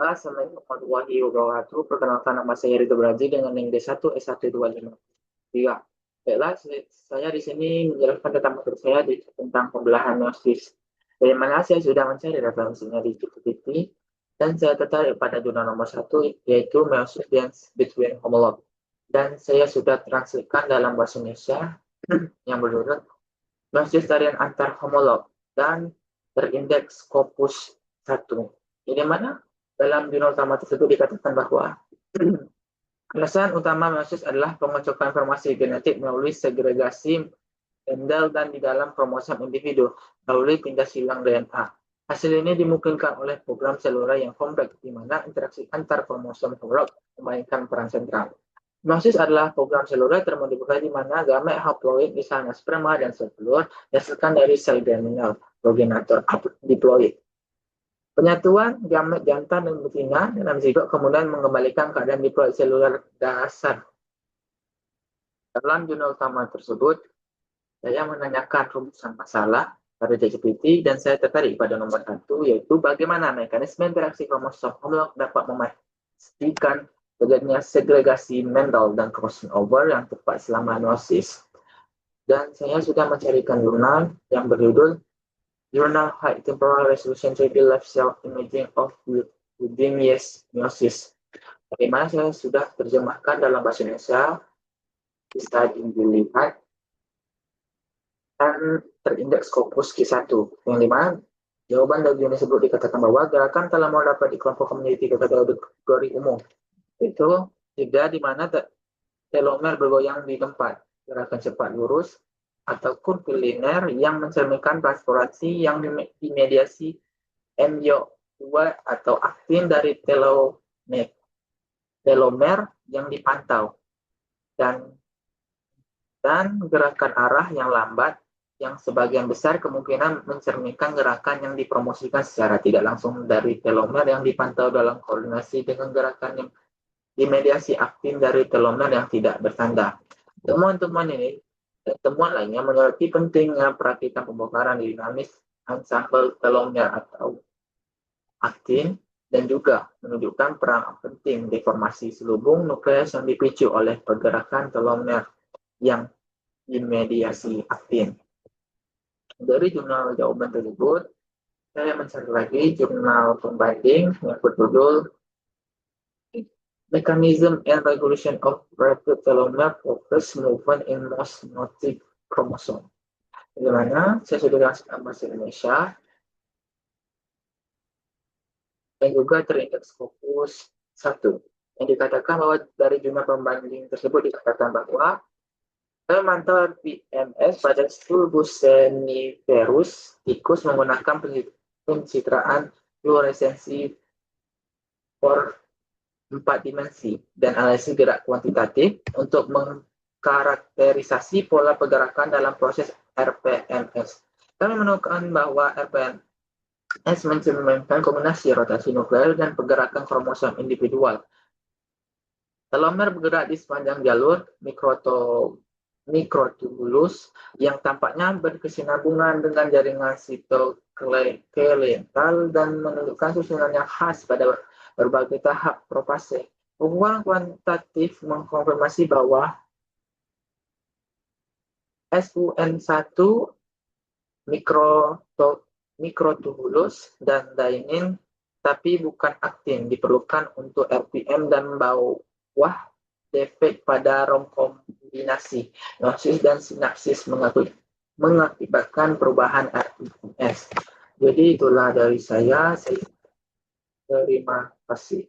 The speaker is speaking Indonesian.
Assalamualaikum warahmatullahi wabarakatuh. Perkenalkan, nama saya Ridho Braji dengan NIM D1S125. Iya, baiklah, saya di sini menjelaskan tentang materi saya tentang pembelahan meiosis. Dari mana saya sudah mencari referensinya di ChatGPT dan saya tertarik pada jurnal nomor 1 yaitu Meiosis Dance Between Homolog. Dan saya sudah translitkan dalam bahasa Indonesia yang berjudul Meiosis tarian antar homolog dan terindeks Scopus 1. Ini mana dalam jurnal utama tersebut dikatakan bahwa alasan utama meiosis adalah pengocokan informasi genetik melalui segregasi Mendel dan di dalam kromosom individu melalui tindak silang DNA. Hasil ini dimungkinkan oleh program seluler yang kompleks di mana interaksi antar kromosom homolog memainkan peran sentral. Meiosis adalah program seluler termodifikasi di mana gamet haploid, misalnya sperma dan sel telur, dihasilkan dari sel germinal progenitor diploid. Penyatuan gamet jantan dan betina dalam zigot kemudian mengembalikan keadaan diploid seluler dasar. Dalam jurnal utama tersebut, saya menanyakan rumusan masalah pada ChatGPT dan saya tertarik pada nomor 1, yaitu bagaimana mekanisme interaksi kromosom homolog dapat memastikan terjadinya segregasi Mendel dan crossover yang tepat selama meiosis. Dan saya sudah mencarikan jurnal yang berjudul Journal High Temporal Resolution 3D Live Cell Imaging of Within Meiosis. Bagaimana saya sudah terjemahkan dalam bahasa Indonesia, bisa dilihat, dan terindeks Scopus Q1, yang dimana jawaban dari unit tersebut dikatakan bahwa gerakan telomere dapat dikelompokkan menjadi 3 kategori umum. Itu tidak di mana telomer bergoyang di tempat, gerakan cepat lurus, atau kurvilinear yang mencerminkan transformasi yang dimediasi MYO2 atau aktin dari telomer yang dipantau, dan gerakan arah yang lambat yang sebagian besar kemungkinan mencerminkan gerakan yang dipromosikan secara tidak langsung dari telomer yang dipantau dalam koordinasi dengan gerakan yang dimediasi aktin dari telomer yang tidak bertanda. Temuan-temuan ini dan temuan lainnya menyoroti pentingnya perakitan pembongkaran dinamis ensemble telomer atau aktin dan juga menunjukkan peran penting deformasi selubung nukleus yang dipicu oleh pergerakan telomer yang dimediasi aktin. Dari jurnal jawaban tersebut, saya mencari lagi jurnal pembanding yang berjudul Mechanism and Regulation of Rapid Telomere Progress Movement in Most Motif Chromosome. Bagaimana? Saya sudah jelaskan bahasa Indonesia dan juga terindeks Scopus 1. Yang dikatakan bahwa dari jurnal pembanding tersebut dikatakan bahwa memantau PMS pada Bulboceniferus tikus menggunakan pencitraan fluoresensi for 4 dimensi dan analisis gerak kuantitatif untuk mengkarakterisasi pola pergerakan dalam proses RPMS. Kami menemukan bahwa RPMS mencerminkan kombinasi rotasi nuklear dan pergerakan kromosom individual. Telomer bergerak di sepanjang jalur mikrotubulus yang tampaknya berkesinambungan dengan jaringan sitoskeletal dan menunjukkan susunan yang khas pada berbagai tahap propase. Pengukuran kuantitatif mengkonfirmasi bahwa SUN1 mikrotubulus dan dainin tapi bukan aktin diperlukan untuk RPM dan bawah defek pada rekombinasi meiosis dan sinapsis mengakibatkan perubahan RPMS. Jadi itulah dari saya terima kasih.